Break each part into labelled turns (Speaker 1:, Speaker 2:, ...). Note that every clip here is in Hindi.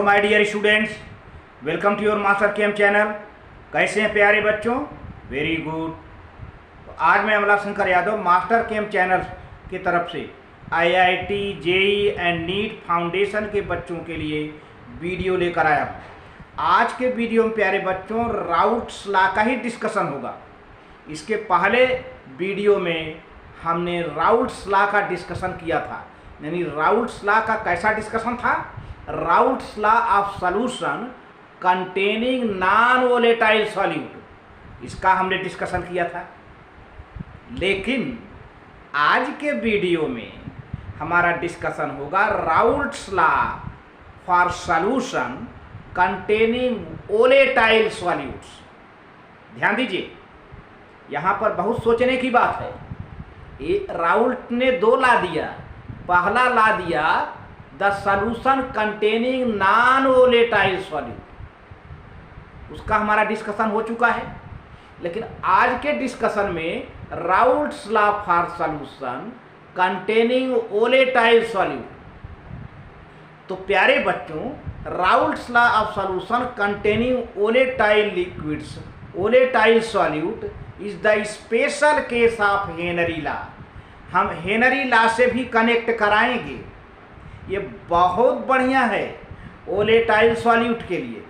Speaker 1: Hello my dear students, welcome to your master chem channel. कैसे हैं प्यारे बच्चों? Very good. तो आज मैं Amla Shankar Yadav master chem channel की तरफ से IIT, JEE and NEET foundation के बच्चों के लिए वीडियो लेकर आया हूँ। आज के वीडियो में प्यारे बच्चों राउट्स लॉ का ही डिस्कशन होगा। इसके पहले वीडियो में हमने राउट्स लॉ का डिस्कशन किया था, यानी राउट्स लॉ का कैसा डिस्कशन था? Routes law of solution containing non volatile solute, इसका हमने डिस्कशन किया था। लेकिन आज के वीडियो में हमारा डिस्कशन होगा routes law for solution containing volatile solutes. ध्यान दीजिए, यहाँ पर बहुत सोचने की बात है। ये राउल्ट ने दो ला दिया। पहला ला दिया the solution containing non volatile solute, उसका हमारा डिस्कशन हो चुका है। लेकिन आज के डिस्कशन में Raoult's law for solution containing volatile solute. तो प्यारे बच्चों, Raoult's law of solution containing volatile liquids volatile solute is the special case of Henry law. हम हेनरी लॉ से भी कनेक्ट कराएंगे। ये बहुत बढ़िया है वोलेटाइल सॉल्यूट के लिए।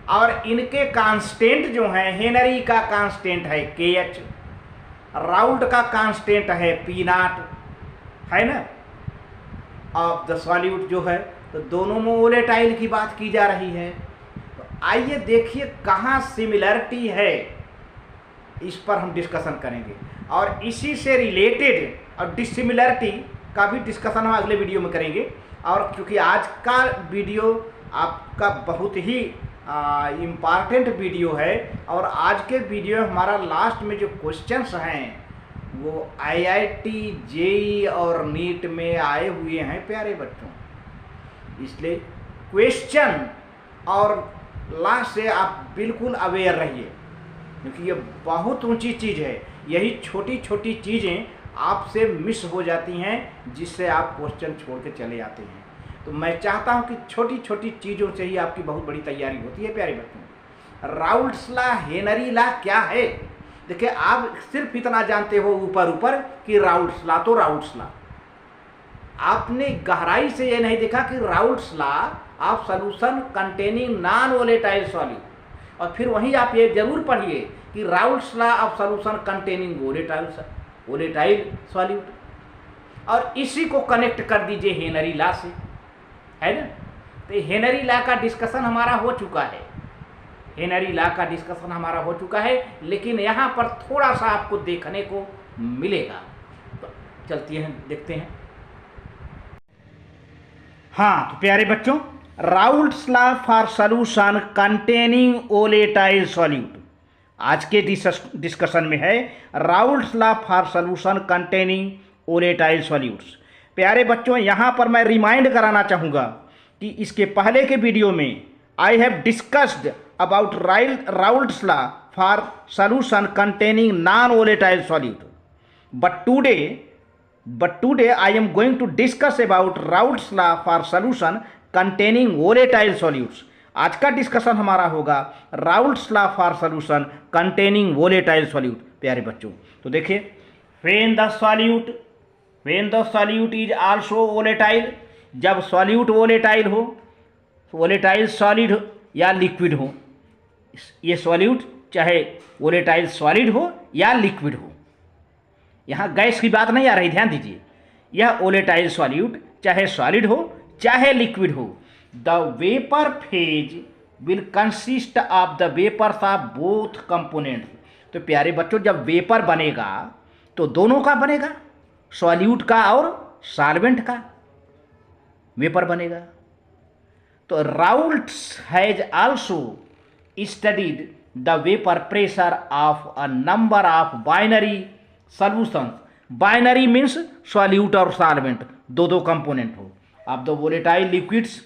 Speaker 1: और इनके कांस्टेंट जो हैं, हेनरी का कांस्टेंट है KH, राउल्ट का कांस्टेंट है P0, है ना, ऑफ द सॉल्यूट जो है। तो दोनों में वोलेटाइल की बात की जा रही है। तो आइए देखिए कहाँ सिमिलरिटी है, इस पर हम डिस्कशन करेंगे। और इसी से रिलेटेड और डिसिमिलरिटी का भी डिस्कशन हम अगले वीडियो में करेंगे। और क्योंकि आज का वीडियो आपका बहुत ही इम्पॉर्टेंट वीडियो है, और आज के वीडियो में हमारा लास्ट में जो क्वेश्चंस हैं वो आईआईटी, जेई और नीट में आए हुए हैं प्यारे बच्चों। इसलिए क्वेश्चन और लॉ से आप बिल्कुल अवेयर रहिए, क्योंकि ये बहुत ऊंची चीज़ है। यही छोटी छोटी चीज़ें आपसे मिस हो जाती हैं, जिससे आप क्वेश्चन छोड़ के चले आते हैं। तो मैं चाहता हूं कि छोटी छोटी चीज़ों से ही आपकी बहुत बड़ी तैयारी होती है प्यारे बच्चों। राउल्ट्स लॉ, हेनरी लॉ क्या है? देखिए, आप सिर्फ इतना जानते हो ऊपर ऊपर कि राउल्ट्स लॉ तो राउल्ट्स लॉ। आपने गहराई से ये नहीं देखा कि Raoult's law of solution containing non volatile solute. और फिर वहीं आप ये जरूर पढ़िए कि Raoult's law of solution containing volatile solute, और इसी को कनेक्ट कर दीजिए हेनरी लॉ से, है ना। तो हेनरी लॉ का डिस्कशन हमारा हो चुका है, हेनरी लॉ का डिस्कशन हमारा हो चुका है। लेकिन यहाँ पर थोड़ा सा आपको देखने को मिलेगा। तो चलती हैं, देखते हैं। हाँ तो प्यारे बच्चों, Raoult's law for solution containing volatile solute आज के डिस्कशन में है। Raoult's law for solution containing volatile solutes. प्यारे बच्चों, यहाँ पर मैं रिमाइंड कराना चाहूँगा कि इसके पहले के वीडियो में I have discussed about Raoult's law for solution containing non volatile solute, but today I am going to discuss about Raoult's law for solution containing volatile solutes। आज का डिस्कशन हमारा होगा Raoult's law for solution containing volatile solute. प्यारे बच्चों, तो देखिए, when the solute is also volatile, जब सॉल्यूट वोलेटाइल हो, वोलेटाइल सॉलिड या लिक्विड हो, ये सॉल्यूट चाहे वोलेटाइल सॉलिड हो या लिक्विड हो, यहाँ गैस की बात नहीं आ रही, ध्यान दीजिए। यह वोलेटाइल सॉल्यूट चाहे सॉलिड हो चाहे लिक्विड हो, the vapour phase will consist of the vapours of both components. तो प्यारे बच्चों, जब वेपर बनेगा तो दोनों का बनेगा, सॉल्यूट का और सॉल्वेंट का वेपर बनेगा। तो Raoult's has also studied the vapour pressure of a number of binary solutions. Binary means solute और सॉल्वेंट, दो कंपोनेंट हो, of the volatile liquids.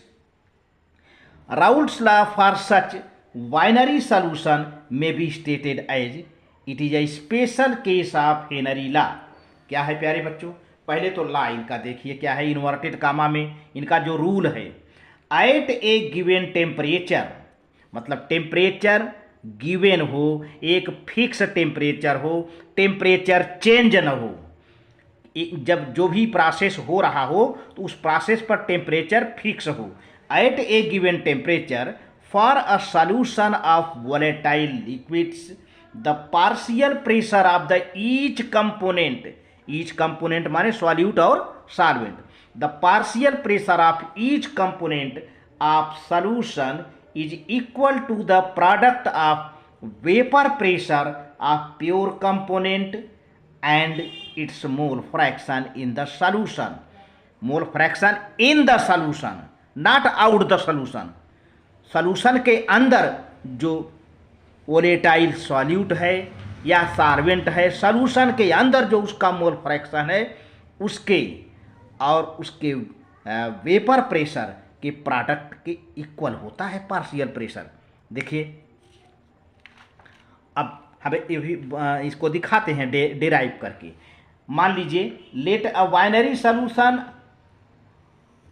Speaker 1: Raoult's law for such binary solution में be stated as it is a special case of Henry law. क्या है प्यारे बच्चों? पहले तो लॉ इनका देखिए क्या है, इन्वर्टेड कामा में इनका जो रूल है। एट ए गिवन टेम्परेचर, मतलब टेम्परेचर गिवन हो, एक फिक्स टेम्परेचर हो, टेम्परेचर चेंज न हो। जब जो भी प्रोसेस हो रहा हो तो उस प्रोसेस पर टेम्परेचर फिक्स हो। At a given temperature for a solution of volatile liquids the partial pressure of the each component माने सॉल्यूट और solvent, the partial pressure of each component of solution is equal to the product of vapor pressure of pure component and its mole fraction in the solution. Mole fraction in the solution, not out the solution. solution के अंदर जो वोलेटाइल सॉल्यूट है या सॉल्वेंट है, सॉल्यूशन के अंदर जो उसका मोल फ्रैक्शन है उसके और उसके वेपर प्रेशर के प्रोडक्ट के इक्वल होता है पार्शियल प्रेशर। देखिए अब हमें ये भी इसको दिखाते हैं डेराइव करके। मान लीजिए let a binary solution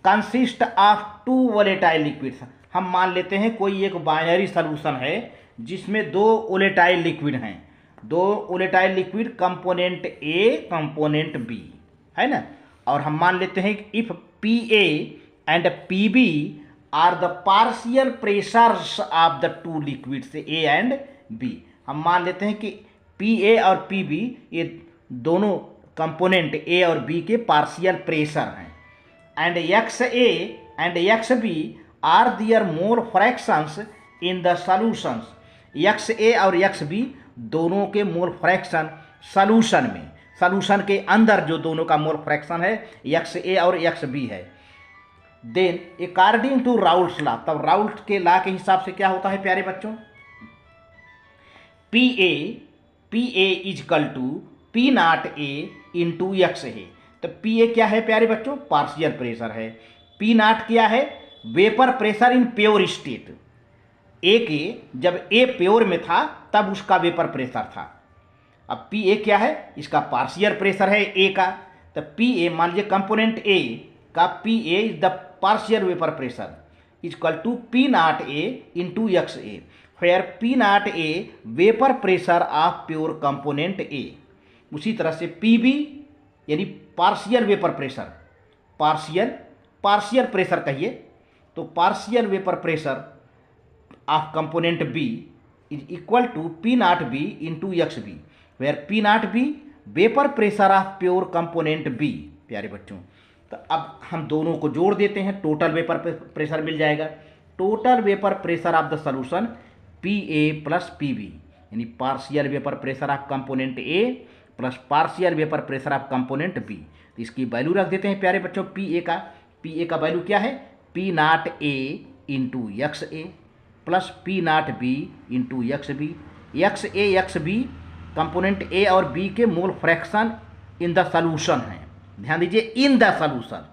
Speaker 1: consist of two volatile liquids. हम मान लेते हैं कोई एक बाइनरी सॉल्यूशन है जिसमें दो वोलेटाइल लिक्विड हैं, दो volatile liquid component A component B है ना। और हम मान लेते हैं if P A and Pb are the partial pressures of the two liquids A and B। हम मान लेते हैं कि Pa और Pb ये दोनों कंपोनेंट A और B के पार्शियल प्रेशर हैं, and Xa and Xb are their mole fractions in the solutions। Xa और Xb दोनों के मोल फ्रैक्शन सॉल्यूशन में, सॉल्यूशन के अंदर जो दोनों का मोल फ्रैक्शन है Xa और Xb है। Then according to Raoult's law, तब राउल्ट के लॉ के हिसाब से क्या होता है प्यारे बच्चों, P A is equal to P not A into X है। तो पी ए क्या है प्यारे बच्चों, पार्शियल प्रेशर है। पी नॉट क्या है, vapour pressure in pure state. A के जब ए प्योर में था तब उसका वेपर प्रेशर था। अब पी ए क्या है, इसका पार्शियल प्रेशर है ए का। तो पी ए मान लीजिए कंपोनेंट ए का P A is the partial vapour pressure equal to P not A into X A, where P not A vapour pressure of pure component A. उसी तरह से पी बी यानी partial vapour pressure, partial pressure कहिए तो partial vapour pressure of component B is equal to P naught B into X B, where P naught B vapour pressure of pure component B. प्यारे बच्चों तो अब हम दोनों को जोड़ देते हैं, टोटल वेपर प्रेशर मिल जाएगा। Total vapour pressure of the solution P A plus P B यानी partial vapour pressure of component A plus partial vapour pressure of component B. तो इसकी वैल्यू रख देते हैं प्यारे बच्चों। पी ए का वैल्यू क्या है, P not A into X A plus P naught B into X B. X B component A और बी के mole fraction in the solution है। ध्यान दीजिए इन द सॉल्यूशन,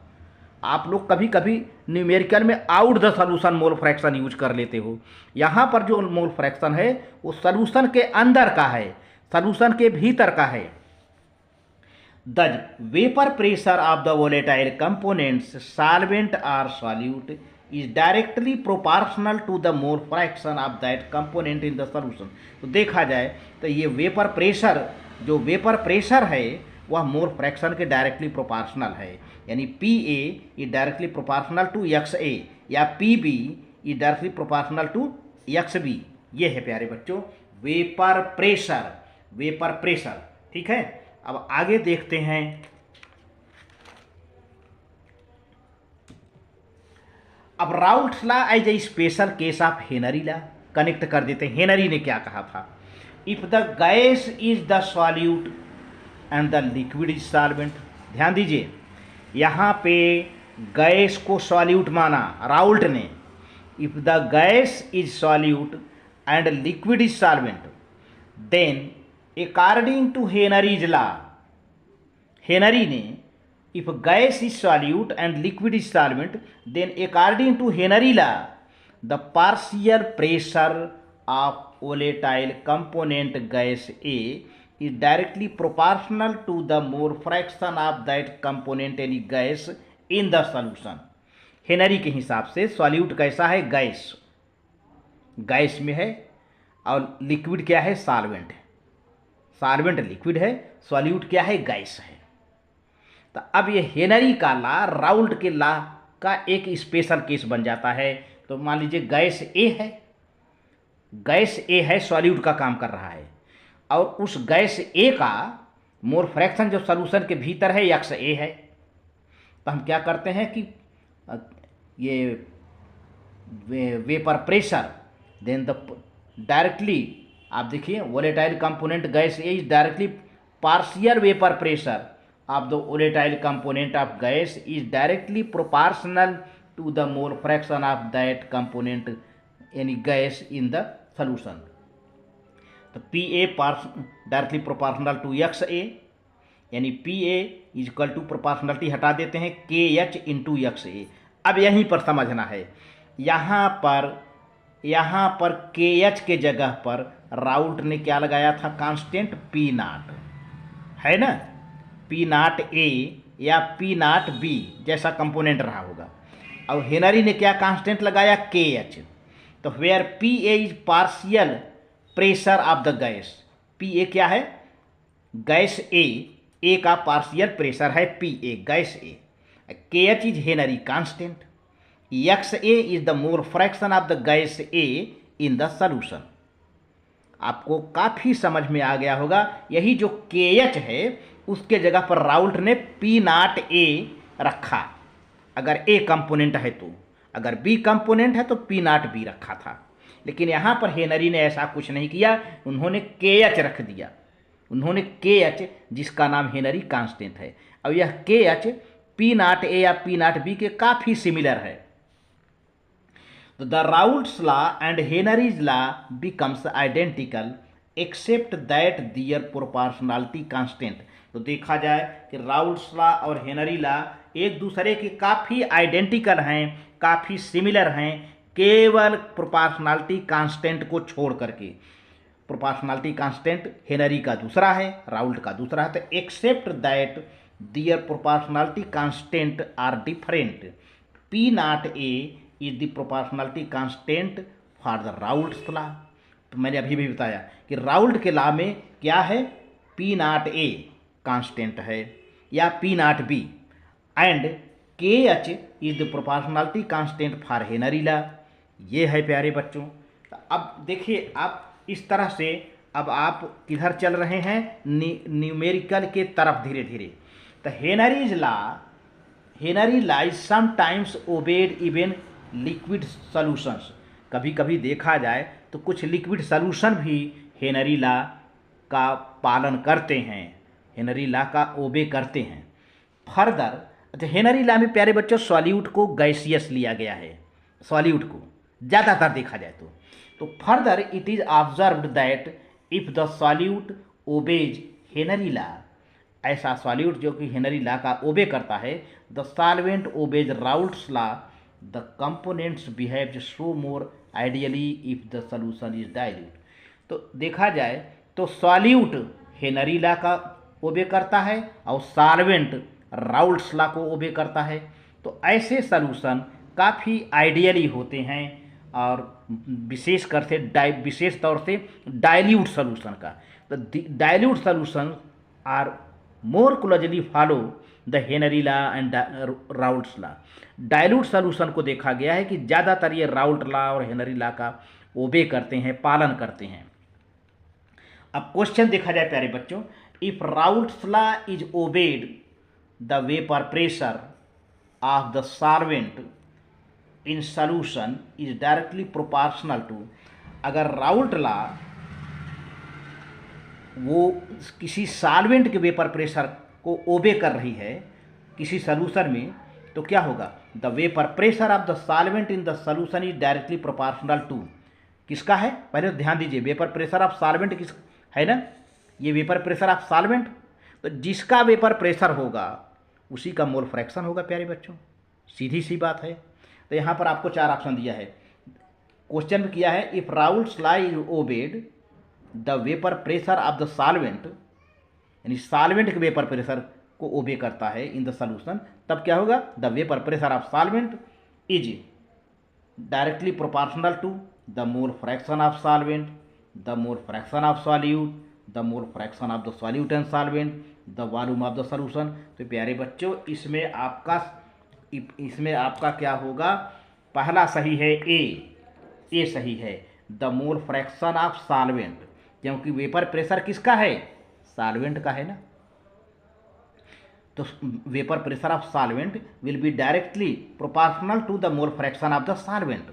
Speaker 1: आप लोग कभी कभी न्यूमेरिकल में out the solution mole fraction use कर लेते हो। यहाँ पर जो मोल फ्रैक्शन है वो सॉल्यूशन के अंदर का है, सॉल्यूशन के भीतर का है। The vapour pressure of the volatile components solvent और solute is directly proportional to the mole fraction of that component in the solution. तो देखा जाए तो ये वेपर प्रेशर, जो वेपर प्रेशर है वह मोल फ्रैक्शन के डायरेक्टली प्रोपोर्शनल है, यानी P A is directly proportional to X A या P B is directly proportional to X B. ये है प्यारे बच्चों वेपर प्रेशर। ठीक है, अब आगे देखते हैं। अब Raoult's law as a special case of Henry law connect कर देते हैं। हेनरी ने क्या कहा था, if the gas is the solute and the liquid is solvent. ध्यान दीजिए यहाँ पे गैस को सॉल्यूट माना राउल्ट ने। If the gas is solute and liquid is solvent then according to Henry's law, Henry ने if gas is solute and liquid is solvent then according to Henry law the partial pressure of volatile component gas A is directly proportional to the mole fraction of that component any gas in the solution। Henry के हिसाब से सॉल्यूट कैसा है, गैस, गैस में है, और लिक्विड क्या है, सॉल्वेंट है। सॉल्वेंट लिक्विड है, सॉल्यूट क्या है, गैस है। तो अब ये हेनरी का लॉ राउल्ट के लॉ का एक स्पेशल केस बन जाता है। तो मान लीजिए गैस ए है, गैस ए है, सॉल्यूट का काम कर रहा है, और उस गैस ए का मोल फ्रैक्शन जो सॉल्यूशन के भीतर है यक्स ए है। तो हम क्या करते हैं कि ये vapour pressure, then the directly, आप देखिए volatile component gas A is directly partial vapour pressure of the volatile component of gas is directly proportional to the mole fraction of that component any gas in the solution. तो Pa directly proportional to X A, यानी Pa is equal to proportionality हटा देते हैं KH इंटू एक्स ए। अब यहीं पर समझना है, यहाँ पर KH के जगह पर राउल्ट ने क्या लगाया था, कांस्टेंट P नॉट, है ना, P नॉट ए या P नॉट बी जैसा कंपोनेंट रहा होगा, और हेनरी ने क्या कांस्टेंट लगाया, KH। तो where Pa is partial pressure of the gas, Pa क्या है, गैस ए का पार्शियल प्रेशर है Pa, gas A, KH is Henry constant, XA is the mole fraction of the gas A in the solution. आपको काफ़ी समझ में आ गया होगा। यही जो KH है उसके जगह पर राउल्ट ने P नॉट ए रखा, अगर A कंपोनेंट है तो, अगर B कंपोनेंट है तो P नॉट बी रखा था। लेकिन यहाँ पर हेनरी ने ऐसा कुछ नहीं किया, उन्होंने KH रख दिया, उन्होंने KH जिसका नाम हेनरी कांस्टेंट है, और यह KH P नॉट ए या P नॉट बी के काफ़ी सिमिलर है। तो the Raoult's law and Henry's law becomes identical except that their proportionality constant. तो देखा जाए कि राउल्ट्स लॉ और हेनरी लॉ एक दूसरे के काफ़ी आइडेंटिकल हैं, काफ़ी सिमिलर हैं, केवल प्रोपोर्शनलिटी कांस्टेंट को छोड़ करके। प्रोपोर्शनलिटी कांस्टेंट हेनरी का दूसरा है, राउल्ट का दूसरा है। तो except that their proportionality constant are different, P naught A is the proportionality constant for the Raoult's law. तो मैंने अभी भी बताया कि राउल्ट के लॉ में क्या है, P नॉट ए कांस्टेंट है या P not be, and KH is the proportionality constant for Henry law. ये है प्यारे बच्चों। तो अब देखिए, आप इस तरह से अब आप किधर चल रहे हैं, न्यूमेरिकल के तरफ धीरे धीरे। तो Henry law is sometimes obeyed even liquid solutions. कभी कभी देखा जाए तो कुछ लिक्विड सॉल्यूशन भी हेनरी लॉ का पालन करते हैं, हेनरी लॉ का ओबे करते हैं। फर्दर, अच्छा, हेनरी लॉ में प्यारे बच्चों सॉल्यूट को गैसियस लिया गया है, सॉल्यूट को ज़्यादातर देखा जाए तो further it is observed that if the solute obeys Henry law, ऐसा सॉल्यूट जो कि हेनरी लॉ का ओबे करता है, the solvent obeys Raoult's law, the components behave so more ideally if the solution is dilute. तो देखा जाए तो सॉल्यूट हेनरी लॉ का ओबे करता है और सॉल्वेंट राउल्ट्स लॉ को ओबे करता है। तो ऐसे सॉल्यूशन काफ़ी आइडियली होते हैं, और विशेष तौर से डाइल्यूट सॉल्यूशन का। तो dilute solution are more closely follow the Henry law and Raoult's law. Dilute solution को देखा गया है कि ज़्यादातर ये राउल्ट लॉ और हेनरी लॉ का ओबे करते हैं, पालन करते हैं। अब क्वेश्चन देखा जाए प्यारे बच्चों, if Raoult's law is obeyed the vapour pressure of the solvent in solution is directly proportional to, अगर राउल्ट लॉ वो किसी सॉल्वेंट के वेपर प्रेशर को ओबे कर रही है किसी सॉल्यूशन में, तो क्या होगा, the vapour pressure of the solvent in the solution is directly proportional to, किसका है, पहले तो ध्यान दीजिए, वेपर प्रेशर ऑफ सॉल्वेंट किस है ना, ये वेपर प्रेशर ऑफ सॉल्वेंट, तो जिसका वेपर प्रेशर होगा उसी का मोल फ्रैक्शन होगा प्यारे बच्चों, सीधी सी बात है। तो यहाँ पर आपको 4 ऑप्शन दिया है, क्वेश्चन में किया है if Raoult's law is obeyed the vapour pressure of the solvent, यानी सॉल्वेंट के वेपर प्रेशर को ओबे करता है इन द सॉल्यूशन, तब क्या होगा, the vapour pressure of solvent is directly proportional to the mole fraction of solvent, the mole fraction of solute, the mole fraction of the solute and solvent, the volume of the solution. तो प्यारे बच्चों इसमें आपका क्या होगा, पहला सही है ए सही है, the mole fraction of solvent, क्योंकि वेपर प्रेशर किसका है, सॉल्वेंट का है ना। तो vapour pressure of solvent will be directly proportional to the mole fraction of the solvent.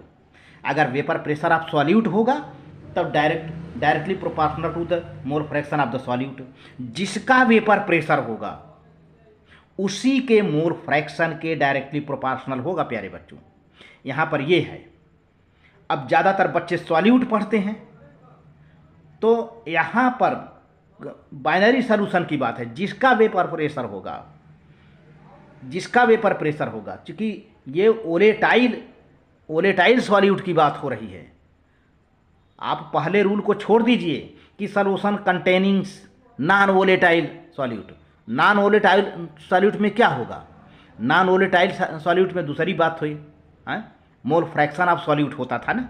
Speaker 1: अगर वेपर प्रेशर ऑफ सॉल्यूट होगा तब directly proportional to the mole fraction of the solute. जिसका वेपर प्रेशर होगा उसी के मोल फ्रैक्शन के डायरेक्टली प्रोपोर्शनल होगा प्यारे बच्चों। यहाँ पर ये है। अब ज़्यादातर बच्चे सॉल्यूट पढ़ते हैं तो यहाँ पर बाइनरी सॉल्यूशन की बात है, जिसका वेपर प्रेशर होगा, क्योंकि ये ओलेटाइल सॉल्यूट की बात हो रही है। आप पहले रूल को छोड़ दीजिए कि solution containing non volatile solute. Non volatile solute में क्या होगा, नॉन वोलेटाइल सॉल्यूट में दूसरी बात हुई, मोल फ्रैक्शन ऑफ सॉल्यूट होता था ना,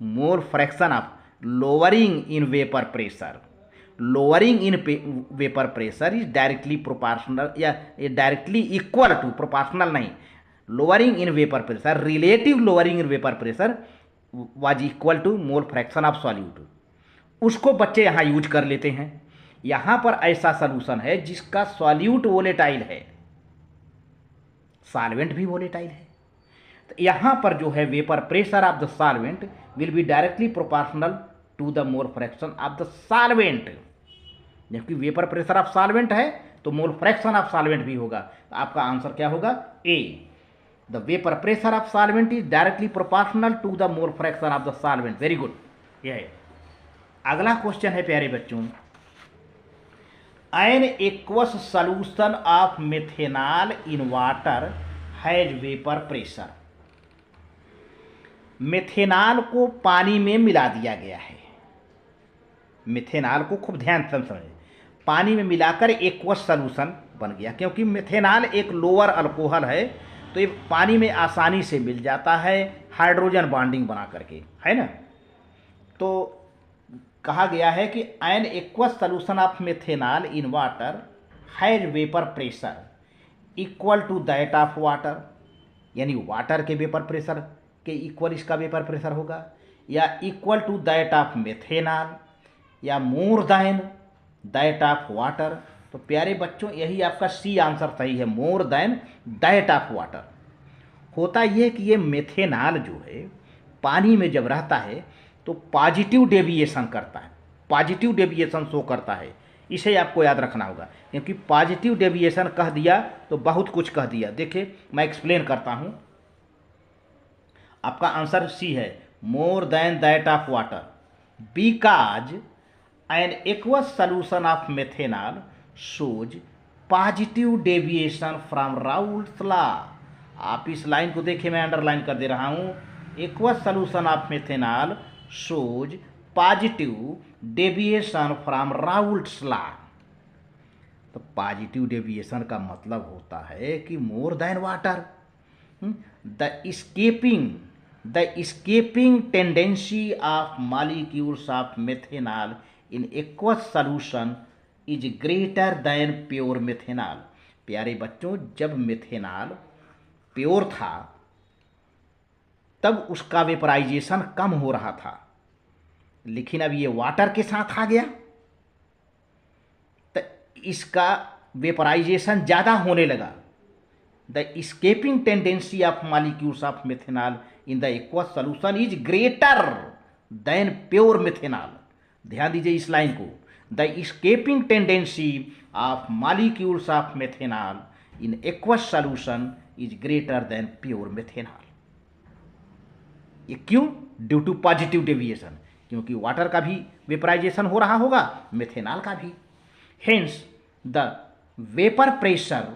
Speaker 1: mole fraction of lowering in vapour pressure. Lowering in vapour pressure is directly proportional या डायरेक्टली इक्वल टू, प्रोपोर्शनल नहीं, lowering in vapour pressure, relative lowering in vapour pressure was equal to mole fraction of solute. उसको बच्चे यहाँ यूज कर लेते हैं। यहाँ पर ऐसा सॉल्यूशन है जिसका सॉल्यूट वोलेटाइल है, सॉल्वेंट भी वोलेटाइल है, तो यहाँ पर जो है vapour pressure of the solvent will be directly proportional to the mole fraction of the solvent. जबकि वेपर प्रेशर ऑफ सॉल्वेंट है तो मोल फ्रैक्शन ऑफ सॉल्वेंट भी होगा। तो आपका आंसर क्या होगा, A, the vapour pressure of solvent is directly proportional to the mole fraction of the solvent. Very good. ये है। अगला क्वेश्चन है प्यारे बच्चों, an aqueous solution of methanol in water has vapour pressure. Methanol को पानी में मिला दिया गया है। मेथेनॉल को खूब ध्यान से समझें, पानी में मिलाकर एक्वस सॉल्यूशन बन गया, क्योंकि मेथेनॉल एक लोअर अल्कोहल है तो ये पानी में आसानी से मिल जाता है हाइड्रोजन बॉन्डिंग बना करके, है ना। तो कहा गया है कि an aqueous solution of methanol in water has vapour pressure equal to that of water, यानी वाटर के वेपर प्रेशर के इक्वल इसका वेपर प्रेशर होगा, या equal to that of methanol, या more than that of water. तो प्यारे बच्चों यही आपका सी आंसर सही है, more than that of water. होता यह कि ये मेथेनॉल जो है पानी में जब रहता है तो पॉजिटिव डेविएशन करता है, पॉजिटिव डेविएशन शो करता है। इसे आपको याद रखना होगा, क्योंकि पॉजिटिव डेविएशन कह दिया तो बहुत कुछ कह दिया। देखिए मैं एक्सप्लेन करता हूँ। आपका आंसर सी है, more than that of water, because N aqueous solution of methanol shows positive deviation from Raoult's law. आप इस लाइन को देखिए, मैं अंडरलाइन कर दे रहा हूँ। Aqueous solution of methanol shows positive deviation from Raoult's law. तो पॉजिटिव डेविएशन का मतलब होता है कि more than water, the escaping tendency of molecules of methanol in aqueous solution is greater than pure methanol। प्यारे बच्चों, जब मेथेनॉल प्योर था तब उसका वेपराइजेशन कम हो रहा था, लेकिन अब ये वाटर के साथ आ गया तो इसका वेपराइजेशन ज़्यादा होने लगा। The escaping tendency of molecules of methanol in the aqueous solution is greater than pure methanol। ध्यान दीजिए इस लाइन को, the escaping tendency of molecules of methanol in aqueous solution is greater than pure methanol। ये क्यों? ड्यू टू पॉजिटिव डेविएशन, क्योंकि वाटर का भी वेपराइजेशन हो रहा होगा, मेथेनॉल का भी। Hence the vapour pressure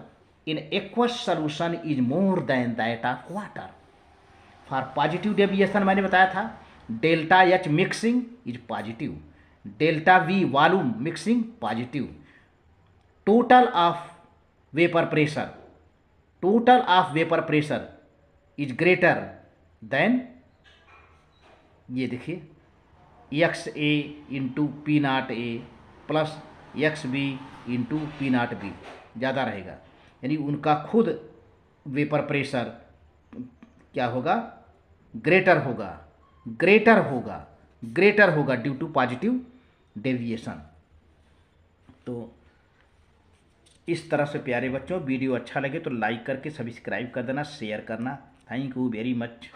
Speaker 1: in aqueous solution is more than that of water। for positive deviation मैंने बताया था, delta H mixing is positive, delta V volume mixing positive, total of vapour pressure is greater than, ये देखिए X A into P nought A plus X B into P nought B ज़्यादा रहेगा, यानी उनका खुद वेपर प्रेशर क्या होगा, ग्रेटर होगा, ग्रेटर होगा, ग्रेटर होगा ड्यू टू पॉजिटिव डेविएशन। तो इस तरह से प्यारे बच्चों, वीडियो अच्छा लगे तो लाइक करके सब्सक्राइब कर देना, शेयर करना। Thank you very much.